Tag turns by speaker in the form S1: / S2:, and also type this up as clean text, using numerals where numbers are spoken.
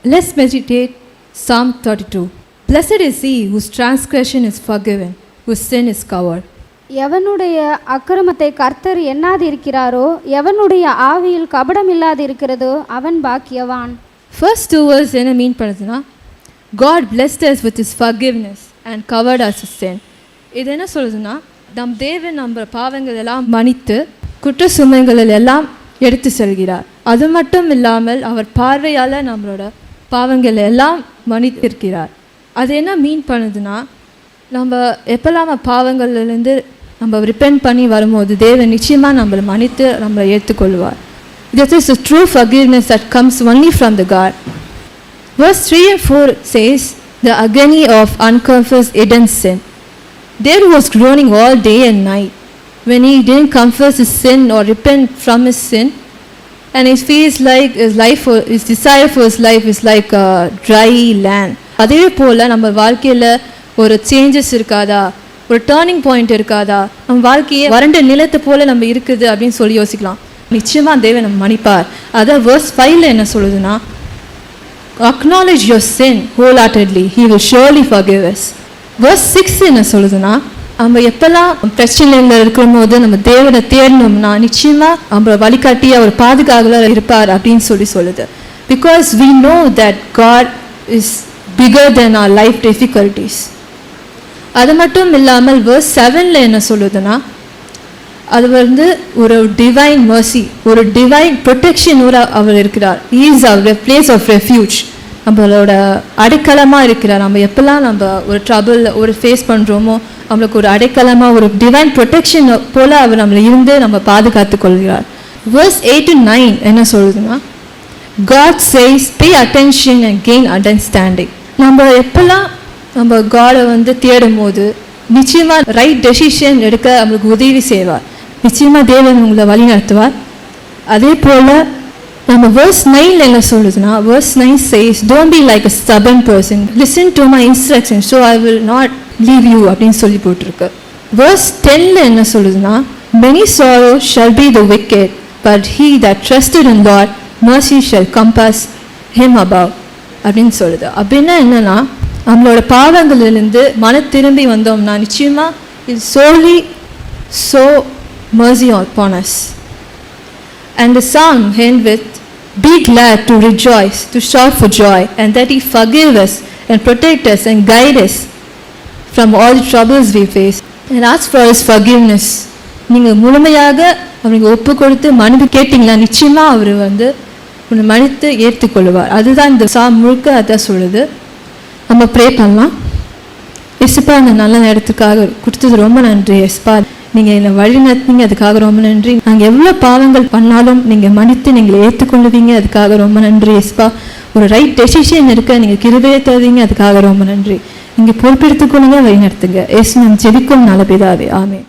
S1: Let's meditate Psalm 32. Blessed is he whose transgression is forgiven, whose sin is covered.
S2: எவனுடைய அக்கிரமத்தை கர்த்தர் எண்ணாதிருக்கிறாரோ, எவனுடைய ஆவியில் கபடம் இல்லாதிருக்கிறதோ அவன் பாக்கியவான்.
S1: First two words என்ன மீன் பண்ணுதுன்னா, God blessed us with his forgiveness and covered us with sin. இது என்ன சொல்லுதுன்னா, நம் தேவன் நம்ம பாவங்கள் எல்லாம் மன்னித்து குற்ற சுமைகளில் எல்லாம் எடுத்து செல்கிறார். அது மட்டும் இல்லாமல் அவர் பார்வையால் நம்மளோட பாவங்கள் எல்லாம் மன்னித்திருக்கிறார். அது என்ன மீன் பண்ணுதுன்னா, நம்ம எப்போல்லாம் பாவங்கள்லேருந்து நம்ம ரிப்பெண்ட் பண்ணி வரும்போது தேவன் நிச்சயமாக நம்மளை மன்னித்து நம்மளை ஏற்றுக்கொள்வார். This is a true forgiveness that comes only from the God. Verse 3 and 4 says, the agony of unconfessed hidden sin. There was groaning all day and night when he didn't confess his sin or repent from his sin, and he feels like his desire for his life is like a dry land. அதே போல் நம்ம வாழ்க்கையில் ஒரு changes இருக்காதா, ஒரு turning point இருக்காதா, நம்ம வாழ்க்கையை வறண்ட நிலத்தை போல் நம்ம இருக்குது அப்படின்னு சொல்லி யோசிக்கலாம். நிச்சயமாக தேவன் நம்ம மன்னிப்பார். அதான் verse 5 என்ன சொல்லுதுன்னா, acknowledge your sin wholeheartedly, he will surely forgive us. verse 6 என்ன சொல்லுதுன்னா, நம்ம எப்போல்லாம் பிரச்சனையில் இருக்கும் போது நம்ம தேவனை தேடணும்னா நிச்சயமாக நம்ம வழிகாட்டி அவர் பாதுகாவலர் இருப்பார் அப்படின்னு சொல்லுது. Because we know that God is bigger than our life difficulties. அது மட்டும் இல்லாமல் verse 7 என்ன சொல்லுதுன்னா, அது ஒரு டிவைன் மர்சி, ஒரு டிவைன் ப்ரொடெக்ஷன் அவர் இருக்கிறார். He is our place of refuge, நம்மளோட அடைக்கலமாக இருக்கிறார். நம்ம எப்போல்லாம் நம்ம ஒரு ட்ரபிள் ஒரு ஃபேஸ் பண்ணுறோமோ நம்மளுக்கு ஒரு அடைக்கலமாக ஒரு டிவைன் ப்ரொடெக்ஷன் போல் அவர் நம்மளை இருந்து நம்ம பாதுகாத்து கொள்கிறார். verse 8 to 9 என்ன சொல்லுதுன்னா, God says pay attention and gain understanding. நம்ம எப்போல்லாம் நம்ம காடை தேடும் போது நிச்சயமாக ரைட் டெசிஷன் எடுக்க நம்மளுக்கு உதவி செய்வார். நிச்சயமாக தேவன் உங்களை வழி நடத்துவார். அதே போல் நம்ம verse 9 என்ன சொல்லுதுன்னா, verse 9 says don't be like a stubborn person, listen to my instructions so I will not leave you அப்படின்னு சொல்லி போட்டிருக்கு. verse 10 என்ன சொல்லுதுன்னா, many sorrows shall be the wicked, but he that trusted in God mercy shall compass him above அப்படின்னு சொல்லுது. அப்படின்னா என்னன்னா, நம்மளோட பாவங்களிலிருந்து மன திரும்பி வந்தோம்னா நிச்சயமாக இது solely so mercy upon us. And the song end with, be glad to rejoice, to shout for joy, and that he forgive us and protect us and guide us from all the troubles we face and ask for his forgiveness. நீங்கள் முழுமையாக அவருக்கு ஒப்பு கொடுத்து மன்னிப்பு கேட்டிங்களா நிச்சயமாக அவர் உன்னை மன்னித்து ஏற்றுக்கொள்வார். அதுதான் இந்த சாம் முழுக்க அதான் சொல்லுது. நம்ம ப்ரே பண்ணலாம். எஸ்ப்பா, அந்த நல்ல நேரத்துக்காக கொடுத்தது ரொம்ப நன்றி எஸ்ப்பா, நீங்கள் என்னை வழி நடத்துனீங்க, அதுக்காக ரொம்ப நன்றி. நாங்கள் எவ்வளோ பாவங்கள் பண்ணாலும் நீங்கள் மன்னித்து நீங்கள் ஏற்றுக்கொள்ளுவீங்க, அதுக்காக ரொம்ப நன்றி எஸ்ப்பா. ஒரு ரைட் டெசிஷன் இருக்க நீங்கள் கிருபையை தருவீங்க, அதுக்காக ரொம்ப நன்றி. நீங்கள் பொறுப்பெடுத்துக்கொள்ளுங்க, வழி நடத்துங்க. ஏசு நாம் ஜெபிக்கும் நல்ல பிதாவே, ஆமென்.